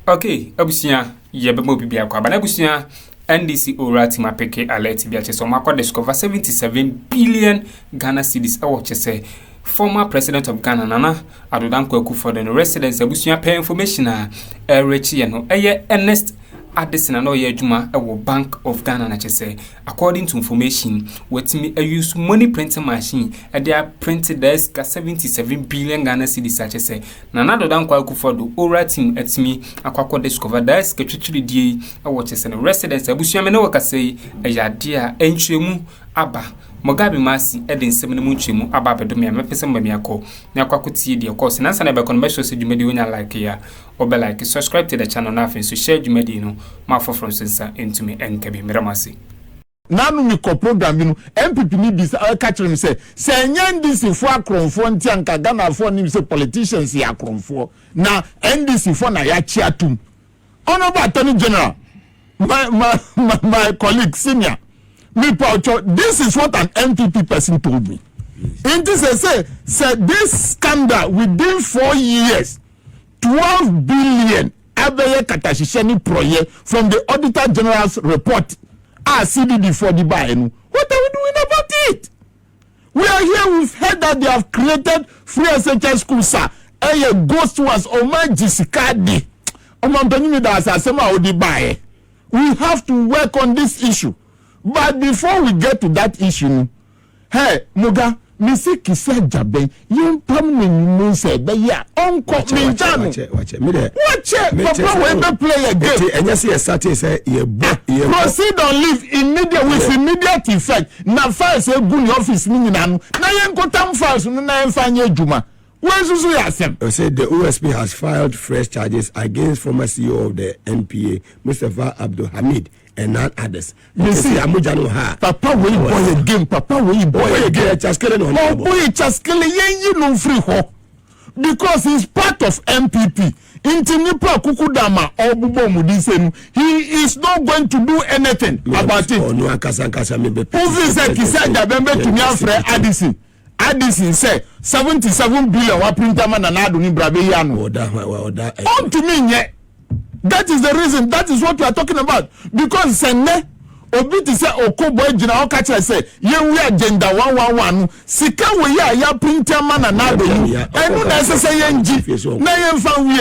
Okay, abusia yebemo bibia kwa bana abusia NDC Orati mapeke alert bia chese o discover 77 billion Ghana cedis e wo chese former president of Ghana Nana Addo Akuffo the residents abusia pay information a rechi no eye Ernest Addison no ye adwuma e wo Bank of Ghana na chese according to information wetimi use money printing machine e dey printed desk 77 billion Ghana cedis chese Nana Addo Akuffo do Orati etimi akwakọ discover desk twetwiri die e wo chese no residents abusia me no wakasei e yade a enchemu aba Mogabi Masi Edin Seminum Chimu Ababedomia Mepesem Bamiako, Nakwakuti, the course, and answer never convention to Jumedia like here, or be like subscribe to the channel nothing so share Jumedino, Mafo from Sensa into me and Kabi Miramasi. Nanu mi ko program binu MPP ni dis catch him say NDC for Akroma nti anka Ghana for nim say politicians ya Akroma na NDC for na ya chiatum. Honorable Attorney General, my colleague senior. This is what an MPP person told me. It is say this scandal within 4 years, 12 billion abeye katashisheni project from the Auditor General's report. CDD for the buy. What are we doing about it? We are here. We've heard that they have created free SHS school, sir. A ghost was my Jisikadi. We have to work on this issue. But before we get to that issue, hey, Muga, Missy Kisa Jabe, you permanently say, but yeah, Uncle Minjano. Watch it, Papa, when they play a game. And yes, yes, say, proceed on leave immediately with immediate effect. Now, first, a good office, meaning, now you go down first, and then find your Juma. Where's the say the OSP has filed fresh charges against former CEO of the NPA, Mr. Abdul Hamid. And not others. You see, Papa will boy again. Papa will boy again. Oh boy, Chaskele, you know free ho. Because he's part of MPP. Intinipa Kukudama or Bubo Mudisenu. He is not going to do anything about it. Who is that? He said that member to me after Addison. Addison said 77 billion. What printer man and Addo ni Brabeyano. On to me yet. That is the reason. That is what we are talking about. Because Sene Obiti say Okoboy Jina Okacha say we agenda 111. Sika we ya printer man and Addo. And no necessary NG. Na yen fan we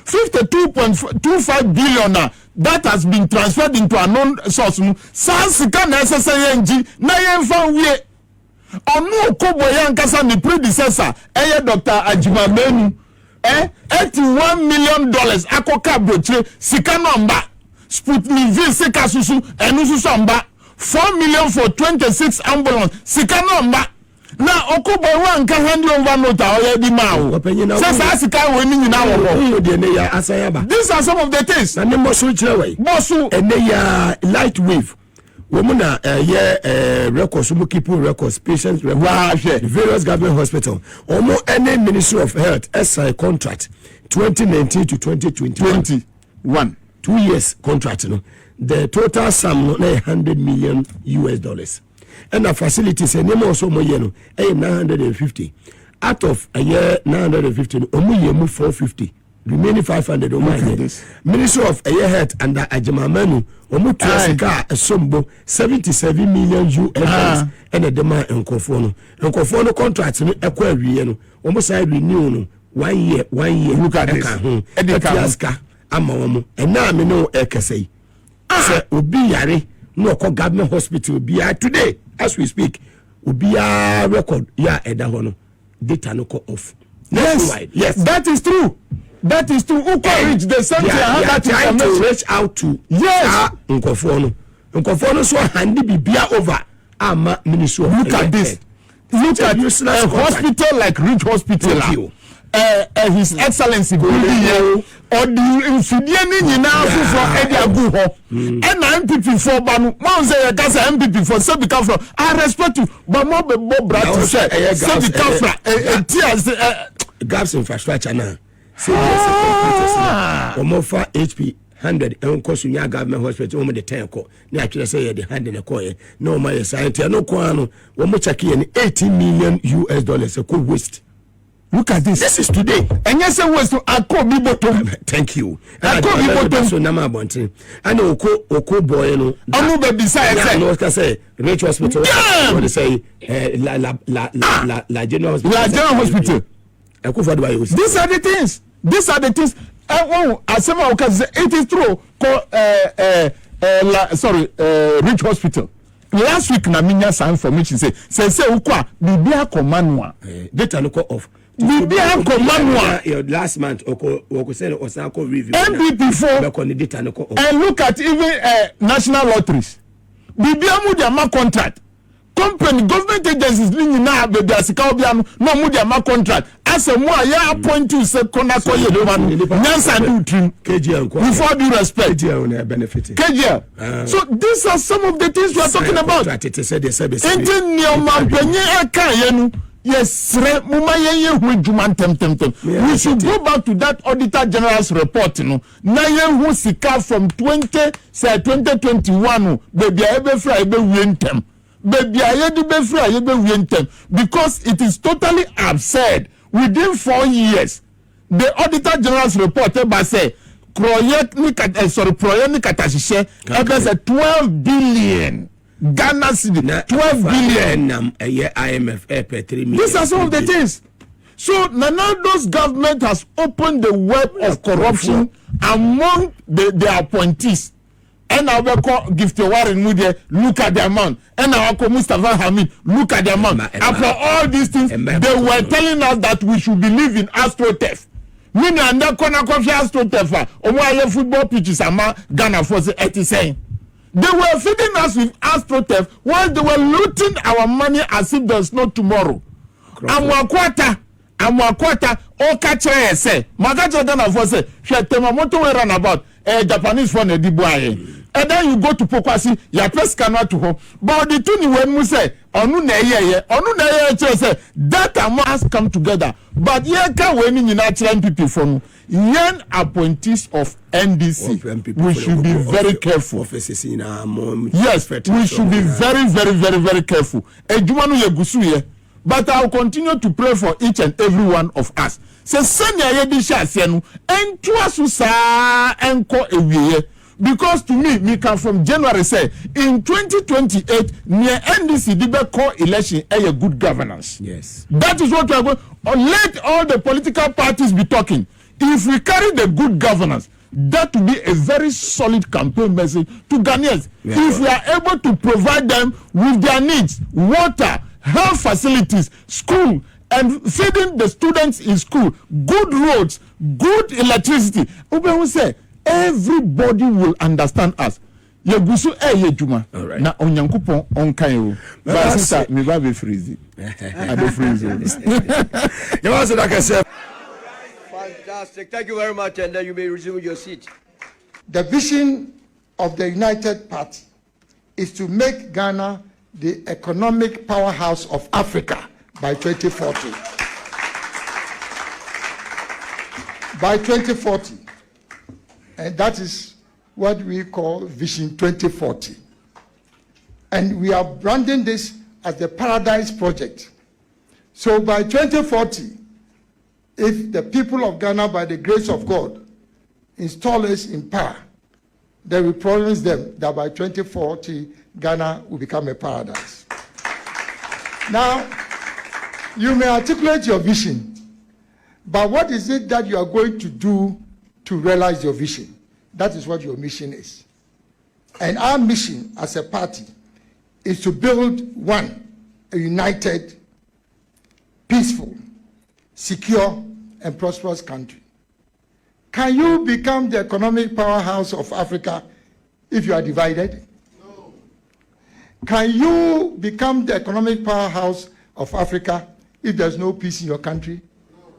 52.25 billion that has been transferred into a non source. Sa sika necessary NG. Na yen fan we Onu Okoboy yankasa ni predecessor Dr. Ajimamenu. $81 million akoka broche sika number Sputnik V sika susu enusu samba 4 million for 26 ambulance sika number na okobo wan ka hand over note already now say sika we ni nyina wo these are some of the things na mosu chirewe mosu ya light wave Womuna records, keeping records, patients records, various government hospitals. Almost any Ministry of Health SI contract 2019 to 2021. 2 years contract. The total sum $100 million. And the facilities and also more 950. Out of a year 950, only 450. Remaining 500 Ministry of Health under Ajimamenu Omutuasika Sombo 77 million US and a demand in Kofono. And Kofono contracts no equal almost I renew 1 year. Look at this. Ediaska Amamu. And now I know Ekasei. Say Obi Yare no government hospital be today as we speak. Obi record ya Edahono data no off. Yes, that is true. That is to who can reach the center. That is to reach out to. Yes. Nkofono so handy bibia over. Ama ministry. Look at this. Look at a hospital like Rich Hospital. His Excellency building or the infidiani nyina for Eddie Aguho. And MPP for Banu. Man say that's MPP for so become from. I respect you, but more be Bob Brad to say. So become from. Gaps infrastructure now. For HP 100 and cost you government hospital over the 10 co. Naturally say the hand in a coin. No my science no quano. One more check in $18 million US a cool waste. Look at this. This is today. And yes, I was to Akroma bottom. Thank you. Akroma bottom. So nama bontin. And oko boy no. Anu be beside say. No can say Rich Hospital. Yeah. They say la General Hospital. La General Hospital. Akuffo do you. These are the things. These are the things. Asema o say it is true. Rich Hospital. Last week na minya some information say ukwa bibia komanoa. Data no call off. Bibia komanoa. Last month oko say osako review. MVP4. And look at even national lotteries. Bibia mu dia ma contract. Company government agencies ni na be dia sika obia no mu dia ma contract. As a mo ya appoint you say kona koye do man. Nyansa do trim. KGL. Before due respect. KGL benefit. KGL. So these are some of the things we are talking about. Enti nioma penye aka yenu. Yes, we should go back to that Auditor General's report. You know, na sika from 2021. Baby, I be free, I be win them. Baby, I be free, I be win them. Because it is totally absurd. Within 4 years, the Auditor General's report say project ni katashishe ebe 12 billion. Ghana cedi 12 billion a year IMF per 3 million. These are some of the things. So Nanado's government has opened the web of corruption among their appointees. And I will call Gift Warren Mude, look at the amount. And I will call Mustafa Hamid, look at the amount. After all these things, they were telling us that we should believe in AstroTurf. Meaning, and that corner coffee AstroTurf, or football pitches, Ghana for the 80 saying. They were feeding us with AstroTurf while they were looting our money as if there's no tomorrow. Amwakwata, Okacha say, Magacha Ghana for say, Temamoto we run about, Japanese for the Dibuaye. And then you go to Pokwasi, your press cannot to home. But the two when we say, Onu say, that must come together. But yeka when in natural people from young appointees of NDC, we should be very careful. Yes, we should be very, very, very, very careful. But I'll continue to pray for each and every one of us. Because to me come from January say in 2028 near NDC debe call election a good governance. Yes. That is what we are going. Let all the political parties be talking. If we carry the good governance, that will be a very solid campaign message to Ghanaians. Yeah. If we are able to provide them with their needs, water, health facilities, school, and feeding the students in school, good roads, good electricity, we say everybody will understand us. Yegusu yejuma. Na onyankopon onkan o. Ba sister me ba be freeze. I be freeze. You want to like I said. Fantastic. Thank you very much, and then you may resume your seat. The vision of the United Party is to make Ghana the economic powerhouse of Africa by 2040. By 2040. And that is what we call Vision 2040. And we are branding this as the Paradise Project. So by 2040, if the people of Ghana, by the grace of God, install us in power, then we promise them that by 2040, Ghana will become a paradise. Now, you may articulate your vision, but what is it that you are going to do to realize your vision? That is what your mission is. And our mission as a party is to build a united, peaceful, secure, and prosperous country. Can you become the economic powerhouse of Africa if you are divided? No. Can you become the economic powerhouse of Africa if there's no peace in your country? No.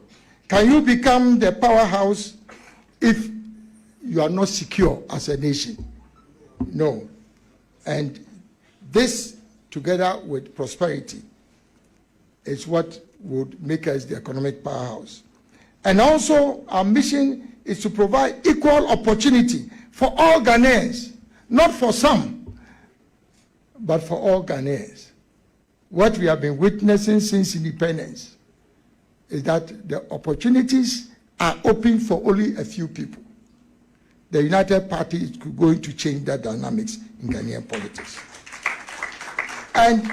Can you become the powerhouse if you are not secure as a nation? No. And this, together with prosperity, is what would make us the economic powerhouse. And also, our mission is to provide equal opportunity for all Ghanaians, not for some, but for all Ghanaians. What we have been witnessing since independence is that the opportunities are open for only a few people. The United Party is going to change that dynamics in Ghanaian politics. And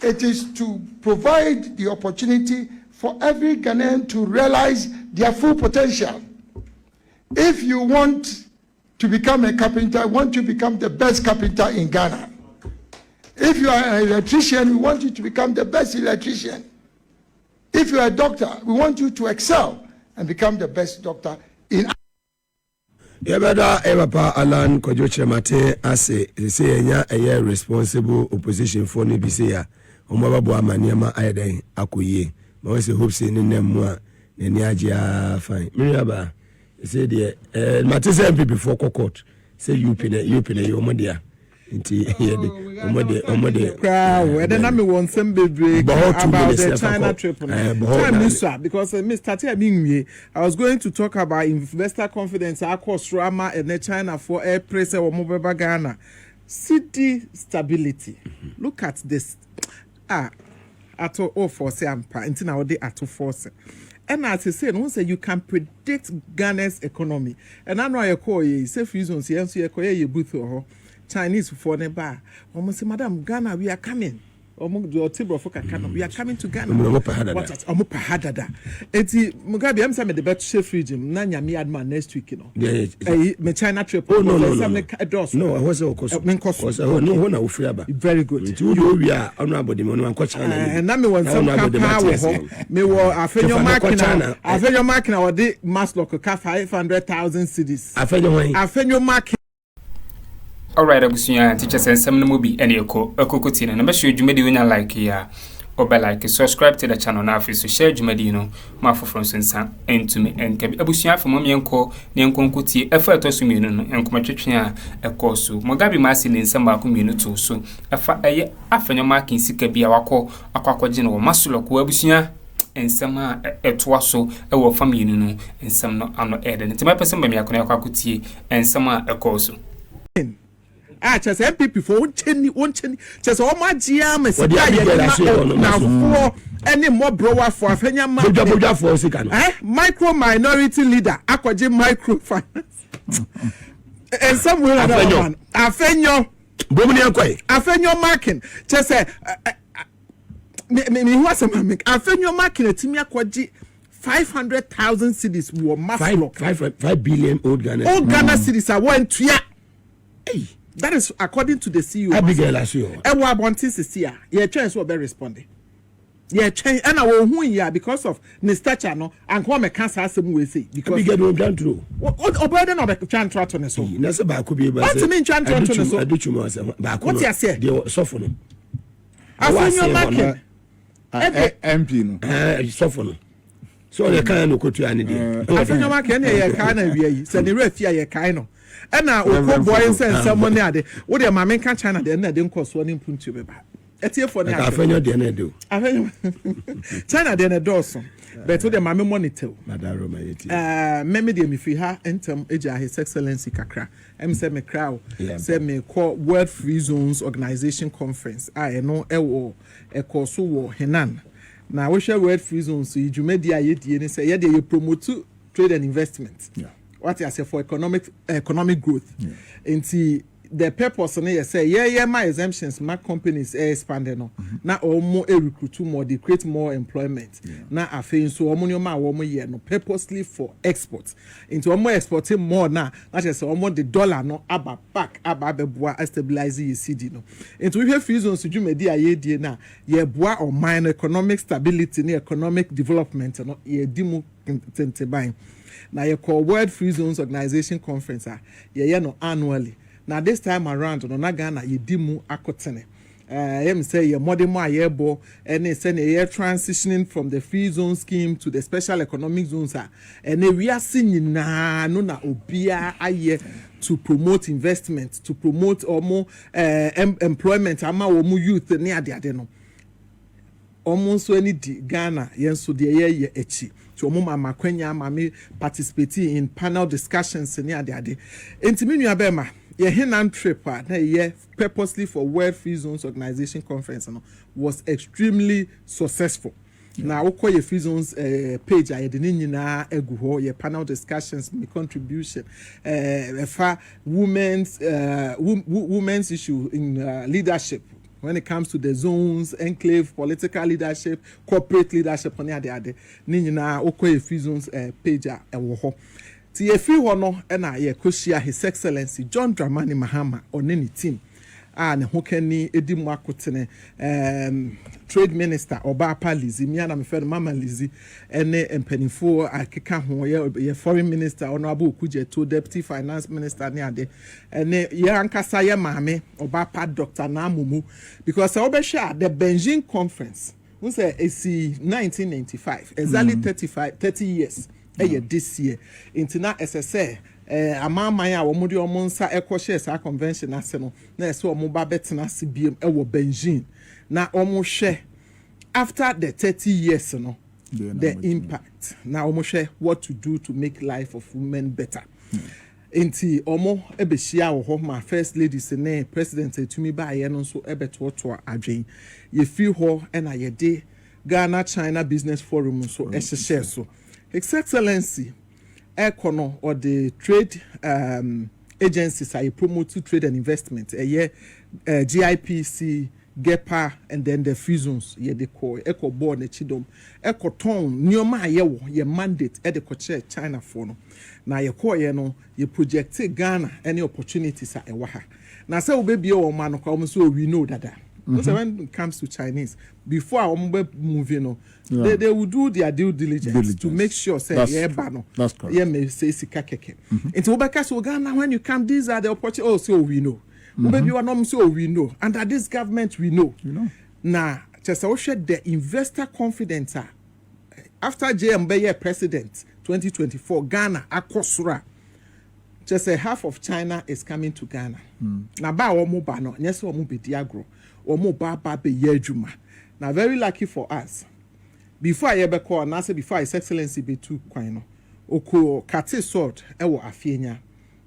it is to provide the opportunity for every Ghanaian to realize their full potential. If you want to become a carpenter, want to become the best carpenter in Ghana. If you are an electrician, we want you to become the best electrician. If you are a doctor, we want you to excel and become the best doctor in. Yabada Evapa Alan Kojochemate ase say enya responsible opposition for ni bisia omababo amaniama ayeden akoye ma we say hope say ne nemu a ne agia fine miriaba say the matese MP before court say you pin you omodia nti yede omode crowd and then I want some baby about the China trip because Mr. I was going to talk about investor confidence across Rama and China for air press or mobile Ghana city stability. Look at this at all for sampa until now they at force. And as I said, once you can predict Ghana's economy, and I know I call you safe reasons, yes, you call you booth or Chinese for the bar. Almost, Madam Ghana, we are coming. We are coming to Ghana. Omupahadada. Eti Mugabe, I'm saying the best chef region. Nanya mi adman next week, you know. Me China trip. Oh no. No, I was of course. Very good. We are honorable. And now me want some power. Me were afenyo marking. Afenyo marking our day mass local 500,000 cities. Afenyo marking. Alright, abusunya teachers and some no be any ekokoti na be show dwumadi we nya like ya obe like subscribe to the channel na afi so share dwumadi no ma foforo nsensa entumi enkabi abusunya afemo menko ne enkonkoti efa etoso mienu no enkomatwetwe a ekoso Mugabe ma asi ne nsamba ako mienu to so efa eye afenyo marking sika bia wakọ akwakoje no masulo ko abusunya ensama etoa so ewo family no ensam no ano ede ntima pese mbami akọ na akwakotie ensama ekoso just MPP for one chenny just all my GM now for any more brower for Afenya micro minority leader Akwaje microfinance and somewhere other one Afenyo marking just say me who was make Afenyo marking timi Akwaje 500,000 cities were mass 5 billion old Ghana cities are one to hey. That is according to the CEO. Abigail Asio. Ewa Bontis is here. Your chance will be responding. Your chance, and I will win here because of Nistacha no and come a cancer some way say because Abigail don't plan through. What burden of a chance to on so? That's about could be. What you mean chance to on so? What you say? The soften. I think you're marking. MP no. Soften. So the kind of country any day. I think you're marking any kind of way. Send the refia your kind of. And now, boy, and someone there. What the Mamma can China, then they didn't cost one input to be back. It's here for the Afenyo dinner do. China then a dozen. But to the Mamma monitor. Maybe the Mifiha and Tom Eja, His Excellency Kakra. Say me crowd. Say me call World Free Zones Organization Conference. I know a course war Henan. Now, we share World Free Zones. So you made the idea and say, yeah, you promote trade and investment. Yeah. What I say for economic growth. And see the purpose on it say my exemptions my companies expanding no now or more recruit more they create more employment now I feel so no purposely for exports into more exporting more now that is almost the dollar no aba back aba stabilize the CD no into we have reasons to do media ye na ye boa or minor economic stability ni economic development no ye dimu tentebine. Now you call World Free Zones Organization Conference no annually. Now this time around no Ghana you dimu akotene. Say your modern yearbo and send a year transitioning from the free zone scheme to the special economic zones and we are seeing na obia aye to promote investment, to promote or more employment ama or more youth near the adeno. Almost any Ghana yen so the year echi. To mama kwenya mami participating in panel discussions near the ade. Intiminu abema ye hinan trip na ye purposely for World Free Zones Organization Conference was extremely successful. na wokɔ ye free zones page a yɛde ne nyinaa egu hɔ ye panel discussions me contribution ɛfa women's issue in leadership when it comes to the zones, enclave, political leadership, corporate leadership on the other ne nyinaa wokɔ ye free zones page a ɛwɔ hɔ ti ye free hɔ no ɛna ye koshia His Excellency John Dramani Mahama on any team ne ho kani edi mu akotene trade minister Obapa Lizzie me na me fe mama Lizzie ene empanifo akeka ho ye foreign minister honorable Okujeto deputy finance minister ne ade ene ye ankasa ye maame Obapa Dr. Namumu because obehwa the Beijing conference we say esi 1995 exactly 30 years this year into SSA amama ya wo de omonsa ekoshe sa convention ase no na ese omo ba betena se biem ewo Beijing na omo hwe after the 30 years no the impact na omo hwe what to do to make life of women better enti omo ebehia wo ho ma first lady se ne president etumi ba ye no so ebetoto adwen ye fi ho na ye de Ghana China Business Forum so ehye so His Excellency Econo or the trade agencies are promote trade and investment. GIPC, GEPA, and then the free zones. Ye de call Eco board the Chidom. Eco town Nyoma ye mandate at the Koche China for no. Now ye call ye no ye project Ghana any opportunities at Ewaha. Now say baby or man so we know that. Because when it comes to Chinese, before our moving, they will do their due diligence to make sure say that's correct. Yeah, may say sikakeke. Into Obaka Ghana when you come, these are the opportunities. Oh, so we know. Maybe you are not so we know. Under this government, we know. Now, just the investor confidence after JMB president 2024, Ghana akosura. Just say half of China is coming to Ghana. Now, ba omo ba no, yes omo be diagro. Omo ba be yejuma. Now very lucky for us. Before I ever call and I say before His Excellency be too kwino. Oko kate sword ewo afienya.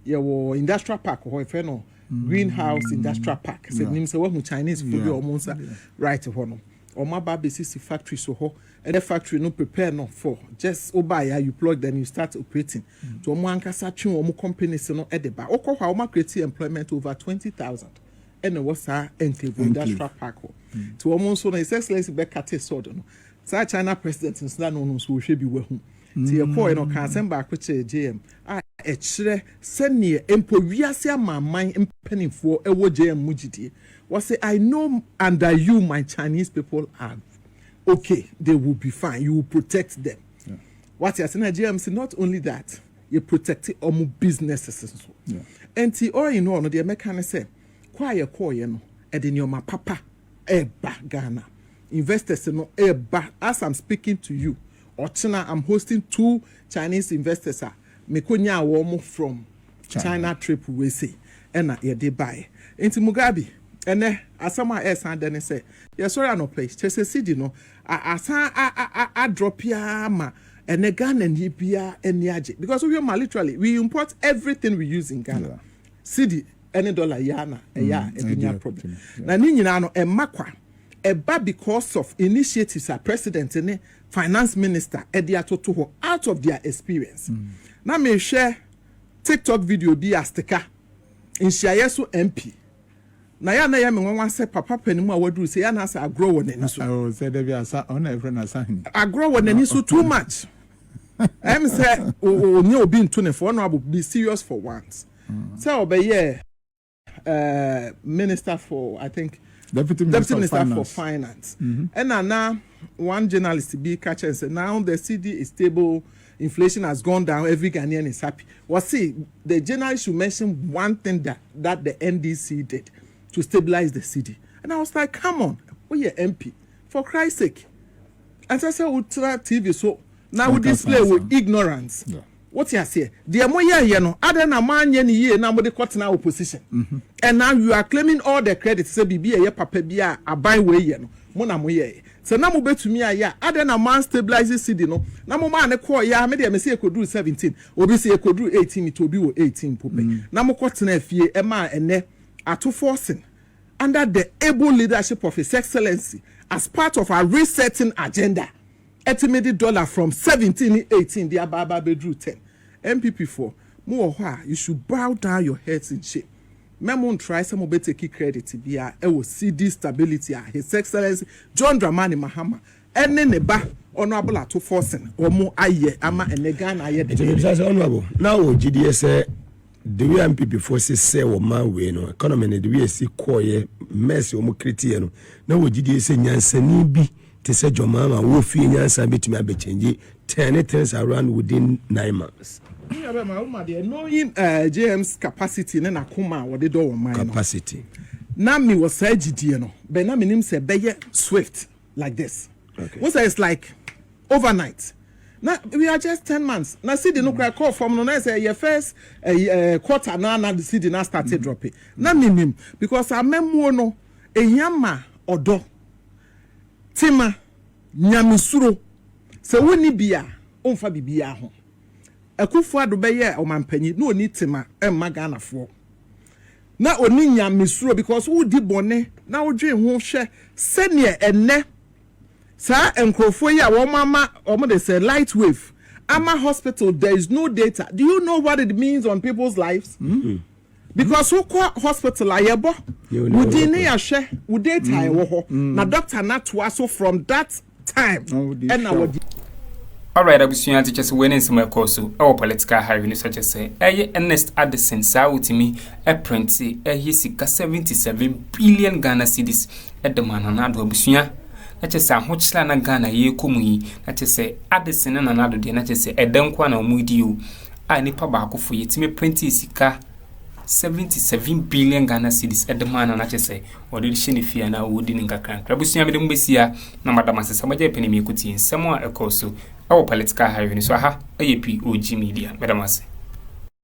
Yewo industrial park or if no greenhouse industrial park. Say nim say we Chinese food almost right hono. Oma ba be sisi factory so ho. And the factory no prepare no for just obaya you plug then you start operating. To omo ankasa twen omo companies no edeba. Oko ha omo create employment over 20,000. And it was our enclave industrial park. To almost so His Excellency Bekate Sword. So China president is not known so should be well. To your point, no can send back with JM. I actually send me empowiasia my mind penny for a JM Mujiti. Was say I know under you my Chinese people are okay, they will be fine. You will protect them. What you're saying, JM say not only that, you protect all businesses. And see all you know, the American say. Kwaya koye no edenioma papa eba Ghana investors no eba as I'm speaking to you Ochina I'm hosting 2 Chinese investors me konya wo from China trip we say ena ye dey buy enti Mugabe ene asama esan den say yes sorry no place chese city no asan a drop ya ma ene Ghana ni bia eni age because we literally we import everything we use in Ghana city any dollar yana a problem. Na ni nyina no emakwa eba because of initiatives our president and finance minister edi atoto ho out of their experience. Na me share TikTok video bi astika in share so MP. Na ya me nwanwa se papa panimu a wadu se ya na asa agro wo nani so. I say there be asa on every na sahin. Agro wo nani so too much. Em say onye obi ntune for no be serious for once. Say obeye minister for I think deputy minister for finance. And now one journalist be catch and say now the CD is stable, inflation has gone down, every Ghanaian is happy. Well, see, the journalist should mention one thing that the NDC did to stabilize the city. And I was like, come on, we are MP for Christ's sake. And so I said, we'll try TV so now we display with ignorance. What you say? The moya ye no other na man ye ni ye na mo de kwatena opposition. And now you are claiming all the credit say bibi ye papa bia aban we ye no. Mo na mo ye. So na mo betumi aya other na man stabilizes city no. Na mo man ne call ya me de me say ekodu 17. Obi say ekodu 18 it obi wo 18 pope. Na mo kwatena afie e ma ene ato forcing under the able leadership of His Excellency as part of our resetting agenda. estimated dollar from 17, 18, the ababa bedroom 10. MPP for more, you should bow down your heads in shame. Memon try some of take credit to be a CD stability, His Excellency John Dramani Mahama, and then the back honorable to forcing or more aye, ama and again aye. Honorable. Now, GDS, the MPP forces say, or man, we know, economy, the way see quiet, mess, or more critical. Now, GDS, Yansani be to say, your mama, Wolfie, Yansan, bit me, be changing 10 things around within 9 months. Knowing James capacity and Akroma what they do my capacity. Nami was said GDN, but Nami him say be swift like this. Okay. Once it's like overnight. Now we are just 10 months. Now see the nuclear call from no say your first quarter now the city now started dropping. Nami him because I remember no yama odo tima nyamisuro se woni bia onfa bibia ho. Akuffo Addo beye o mampanyi no oni tema emma Ghana fo na oni nya mesuro because wo di bone na wo dwe ho hwe sene enne sa enkrofo yi a wo mama o mo dey say light wave ama hospital there is no data. Do you know what it means on people's lives? Because who call hospital ayebo wudi ne ya hwe wo data e wo ho na doctor na to aso from that time and na wo. Alright, abusuya teachers winning some course our political hiring such as say Ernest Addison sautimi prenti sika 77 billion Ghana cedis at the man anado abusuya na chese ahochla na Ghana ye komu yi na chese Addison na anado de na chese edankwa na omudi o a nipa ba Akuffo yetime prenti sika 77 billion Ghana cedis at the man na chese odi shini fia na wodi ngakran abusuya me de mbesia na madam asesa maje peni me kuti nsemo a ekoso our political hiring so aha POG Media. Madam Ase.